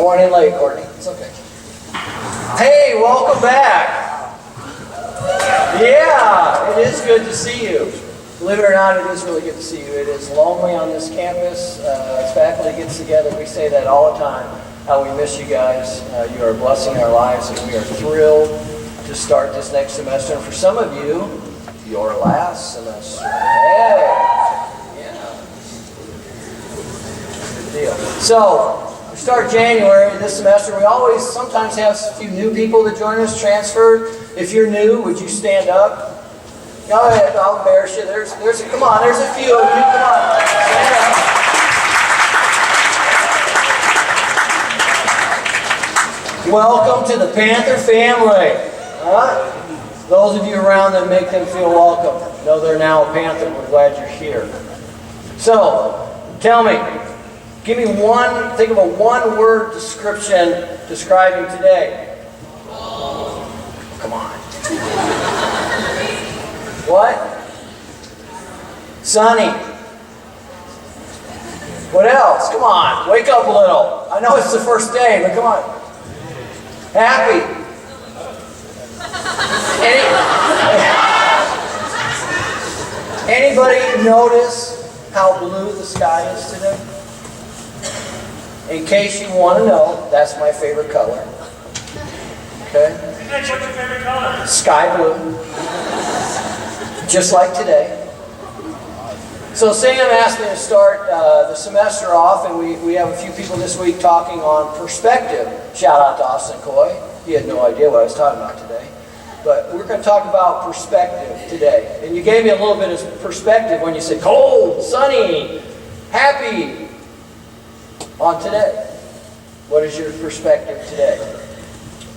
Come on in late, Courtney. It's okay. Hey, welcome back. Yeah, it is good to see you. Believe it or not, it is really good to see you. It is lonely on this campus. As faculty gets together, we say that all the time, how we miss you guys. You are blessing our lives, and we are thrilled to start this next semester. And for some of you, your last semester. Yeah. Good deal. So, we start January this semester. We always sometimes have a few new people that join us, transferred. If you're new, would you stand up? Go ahead, I'll embarrass you. Come on, there's a few of you. Come on, stand up. Welcome to the Panther family. Those of you around that make them feel welcome. Know they're now a Panther. We're glad you're here. So, tell me, think of a one-word description describing today. Come on. What? Sunny. What else? Come on, wake up a little. I know it's the first day, but come on. Happy. Anybody notice how blue the sky is today? In case you want to know, that's my favorite color. Okay? What's your favorite color? Sky blue. Just like today. So Sam asked me to start the semester off, and we have a few people this week talking on perspective. Shout out to Austin Coy. He had no idea what I was talking about today. But we're going to talk about perspective today. And you gave me a little bit of perspective when you said cold, sunny, happy on today. What is your perspective today?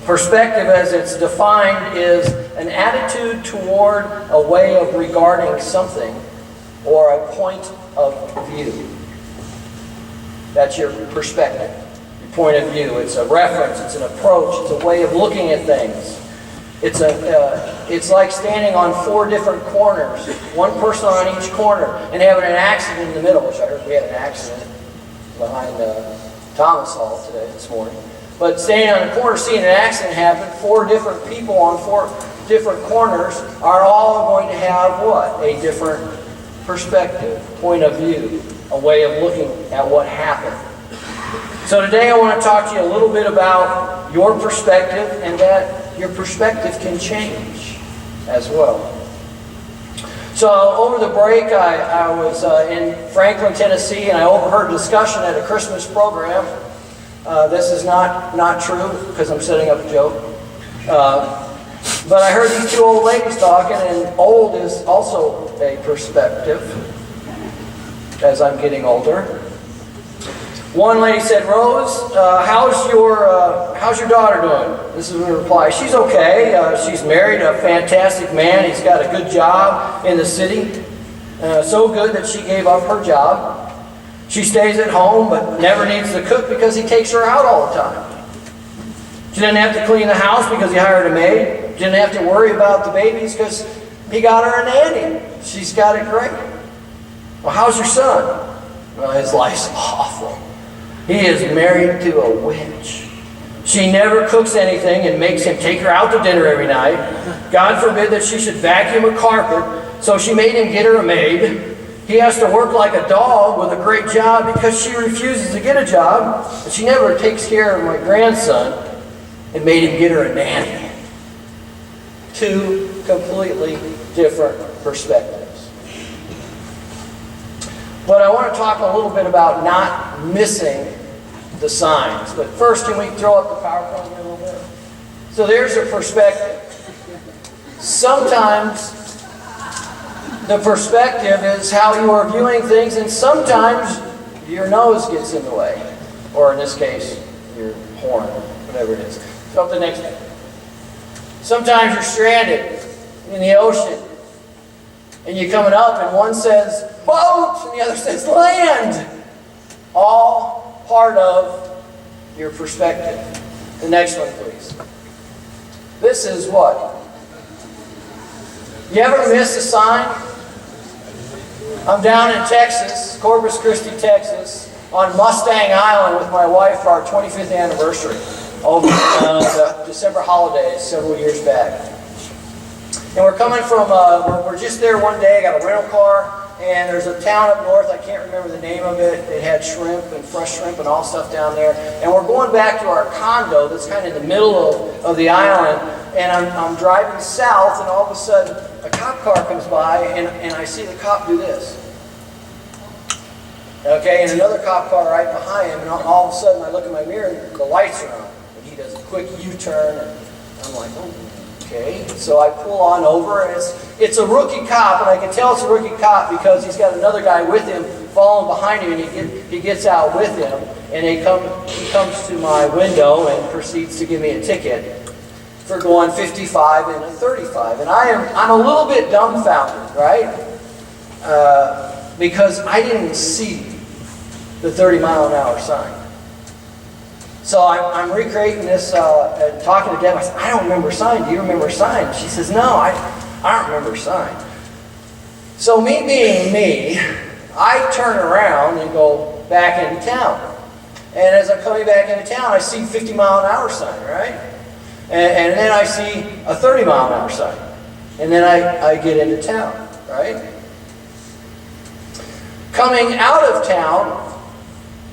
Perspective, as it's defined, is an attitude toward a way of regarding something or a point of view. That's your perspective, your point of view. It's a reference, it's an approach, it's a way of looking at things. It's like standing on four different corners, one person on each corner, and having an accident in the middle, which I heard we had an accident behind Thomas Hall this morning. But standing on the corner, seeing an accident happen, four different people on four different corners are all going to have what? A different perspective, point of view, a way of looking at what happened. So today I want to talk to you a little bit about your perspective, and that your perspective can change as well. So over the break, I was in Franklin, Tennessee, and I overheard a discussion at a Christmas program. This is not true, because I'm setting up a joke. But I heard these two old ladies talking, and old is also a perspective, as I'm getting older. One lady said, Rose, how's your daughter doing? This is her reply. She's okay. She's married a fantastic man. He's got a good job in the city. So good that she gave up her job. She stays at home but never needs to cook because he takes her out all the time. She didn't have to clean the house because he hired a maid. She didn't have to worry about the babies because he got her a nanny. She's got it great. Well, how's your son? Well, his life's awful. He is married to a witch. She never cooks anything and makes him take her out to dinner every night. God forbid that she should vacuum a carpet, so she made him get her a maid. He has to work like a dog with a great job because she refuses to get a job. And she never takes care of my grandson and made him get her a nanny. Two completely different perspectives. But I want to talk a little bit about not missing the signs. But first, can we throw up the PowerPoint a little bit? So there's a perspective. Sometimes the perspective is how you are viewing things, and sometimes your nose gets in the way. Or in this case, your horn, whatever it is. Throw up the next one. Sometimes you're stranded in the ocean, and you're coming up, and one says, boat, and the other says, land. All part of your perspective. The next one, please. This is what? You ever miss a sign? I'm down in Texas, Corpus Christi, Texas, on Mustang Island with my wife for our 25th anniversary over the December holidays several years back. And we're coming from, we're just there one day, got a rental car, and there's a town up north, I can't remember the name of it. It had shrimp and fresh shrimp and all stuff down there. And we're going back to our condo that's kind of in the middle of the island. And I'm driving south, and all of a sudden a cop car comes by, and I see the cop do this. Okay, and another cop car right behind him, and all of a sudden I look in my mirror and the lights are on. And he does a quick U-turn, and I'm like, oh, okay. So I pull on over, and it's a rookie cop, and I can tell it's a rookie cop because he's got another guy with him following behind him, and he gets out with him, and he comes to my window and proceeds to give me a ticket for going 55 and a 35. And I'm a little bit dumbfounded, right? Because I didn't see the 30-mile-an-hour sign. So I'm recreating this and talking to Deb. I said, I don't remember a sign. Do you remember a sign? She says, no, I don't remember a sign. So me being me, I turn around and go back into town. And as I'm coming back into town, I see 50-mile-an-hour sign, right? And then I see a 30-mile-an-hour sign. And then I get into town, right? Coming out of town,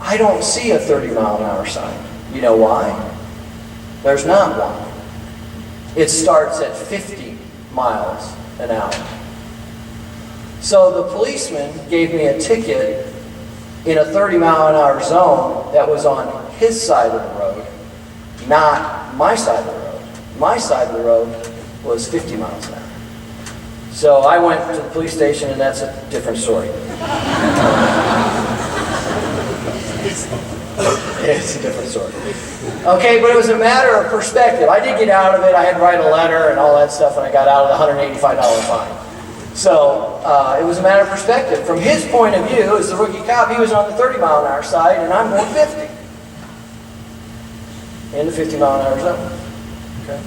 I don't see a 30-mile-an-hour sign. You know why? There's not one. It starts at 50 miles an hour. So the policeman gave me a ticket in a 30-mile-an-hour zone that was on his side of the road, not my side of the road. My side of the road was 50 miles an hour. So I went to the police station, and that's a different story. It's a different story. Okay, but it was a matter of perspective. I did get out of it. I had to write a letter and all that stuff, and I got out of the $185 fine. So it was a matter of perspective. From his point of view, as the rookie cop, he was on the 30-mile-an-hour side, and I'm going 50. In the 50-mile-an-hour zone. Okay.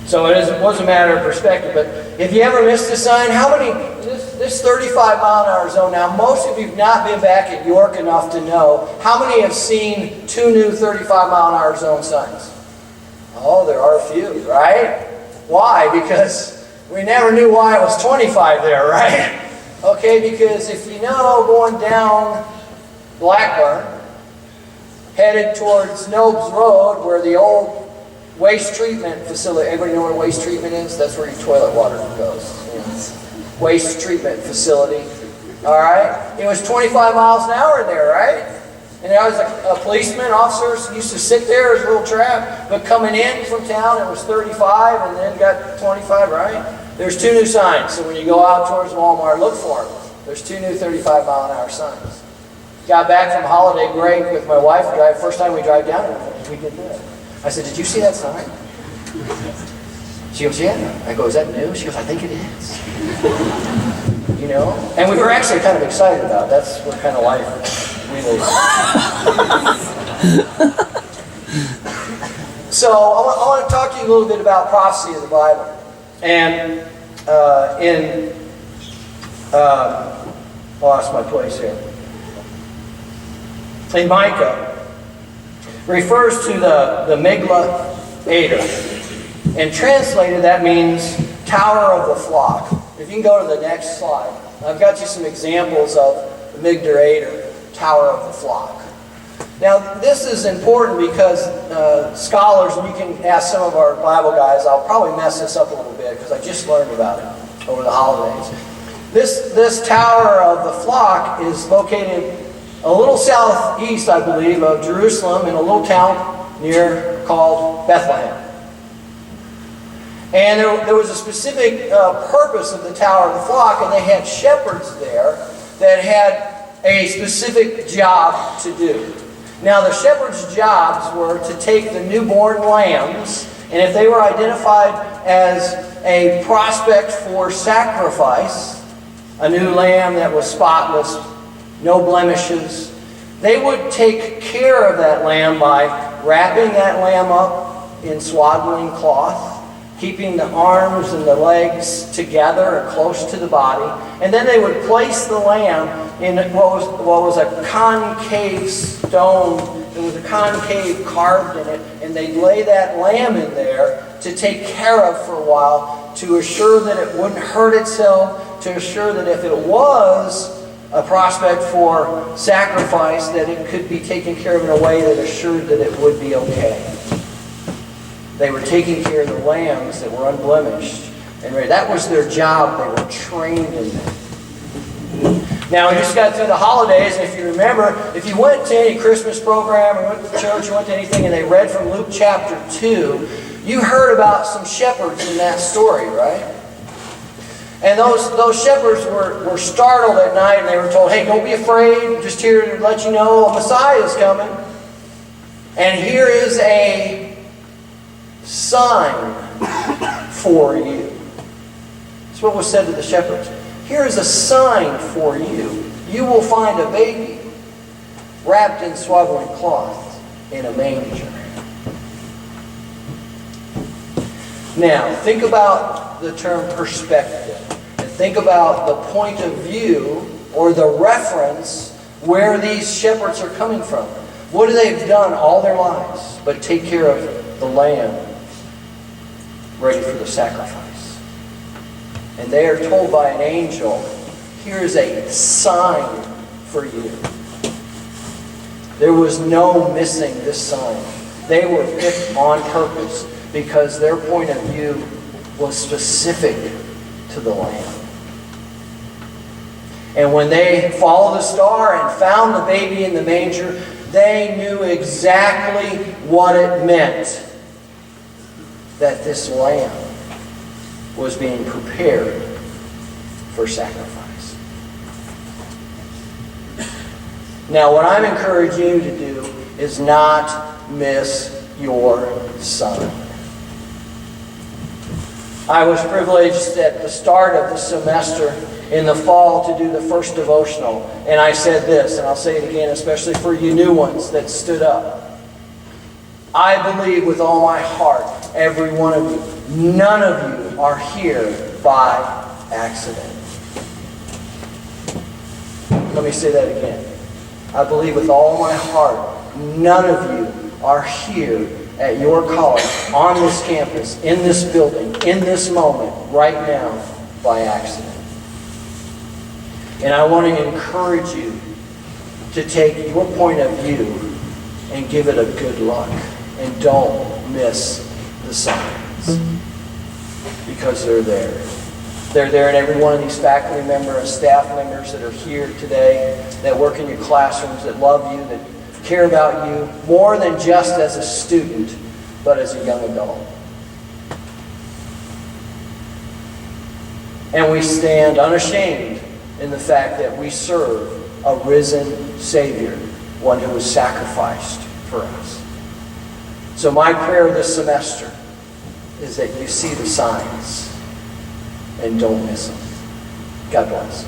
So it was a matter of perspective. But if you ever missed a sign, how many, this 35-mile-an-hour zone, now most of you have not been back at York enough to know, how many have seen 2 new 35-mile-an-hour zone signs? Oh, there are a few, right? Why? Because we never knew why it was 25 there, right? Okay, because if you know, going down Blackburn, headed towards Nobes Road, where the old waste treatment facility, everybody know where waste treatment is? That's where your toilet water goes. Yeah. Waste treatment facility. All right? It was 25 miles an hour in there, right? And there was a policeman, officers used to sit there as a little trap, but coming in from town it was 35 and then got 25, right? There's 2 new signs, so when you go out towards Walmart, look for them. There's 2 new 35-mile-an-hour signs. Got back from holiday break with my wife, first time we drive down there, we did that. I said, did you see that sign? She goes, yeah. I go, is that new? She goes, I think it is. You know? And we were actually kind of excited about it. That's what kind of life we live. So I want to talk to you a little bit about prophecy of the Bible. And lost my place here. In Micah, refers to the Migla Eder. And translated, that means tower of the flock. If you can go to the next slide. I've got you some examples of the Migdal Eder, tower of the flock. Now, this is important because scholars, and you can ask some of our Bible guys, I'll probably mess this up a little bit because I just learned about it over the holidays. This tower of the flock is located a little southeast, I believe, of Jerusalem in a little town near called Bethlehem. And there was a specific purpose of the Tower of the Flock, and they had shepherds there that had a specific job to do. Now, the shepherds' jobs were to take the newborn lambs, and if they were identified as a prospect for sacrifice, a new lamb that was spotless, no blemishes, they would take care of that lamb by wrapping that lamb up in swaddling cloth, keeping the arms and the legs together or close to the body, and then they would place the lamb in what was a concave stone. There was a concave carved in it, and they'd lay that lamb in there to take care of for a while, to assure that it wouldn't hurt itself, to assure that if it was a prospect for sacrifice, that it could be taken care of in a way that assured that it would be okay. They were taking care of the lambs that were unblemished and ready. That was their job. They were trained in that. Now, we just got through the holidays, and if you remember, if you went to any Christmas program, or went to church, or went to anything, and they read from Luke chapter 2, you heard about some shepherds in that story, right? And those shepherds were startled at night, and they were told, hey, don't be afraid, just here to let you know a Messiah is coming. And here is a sign for you. That's what was said to the shepherds. Here is a sign for you. You will find a baby wrapped in swaddling cloth in a manger. Now, think about the term perspective. And think about the point of view or the reference where these shepherds are coming from. What have they done all their lives but take care of the lamb ready for the sacrifice? And they are told by an angel, here is a sign for you. There was no missing this sign. They were picked on purpose because their point of view was specific to the Lamb. And when they followed the star and found the baby in the manger, they knew exactly what it meant that this lamb was being prepared for sacrifice. Now, what I'm encouraging you to do is not miss your sign. I was privileged at the start of the semester in the fall to do the first devotional. And I said this, and I'll say it again, especially for you new ones that stood up. I believe with all my heart, every one of you, none of you are here by accident. Let me say that again. I believe with all my heart, none of you are here at your college, on this campus, in this building, in this moment, right now, by accident. And I want to encourage you to take your point of view and give it a good look. And don't miss the signs. Because they're there. They're there in every one of these faculty members and staff members that are here today, that work in your classrooms, that love you, that care about you, more than just as a student, but as a young adult. And we stand unashamed in the fact that we serve a risen Savior, one who was sacrificed for us. So my prayer this semester is that you see the signs and don't miss them. God bless.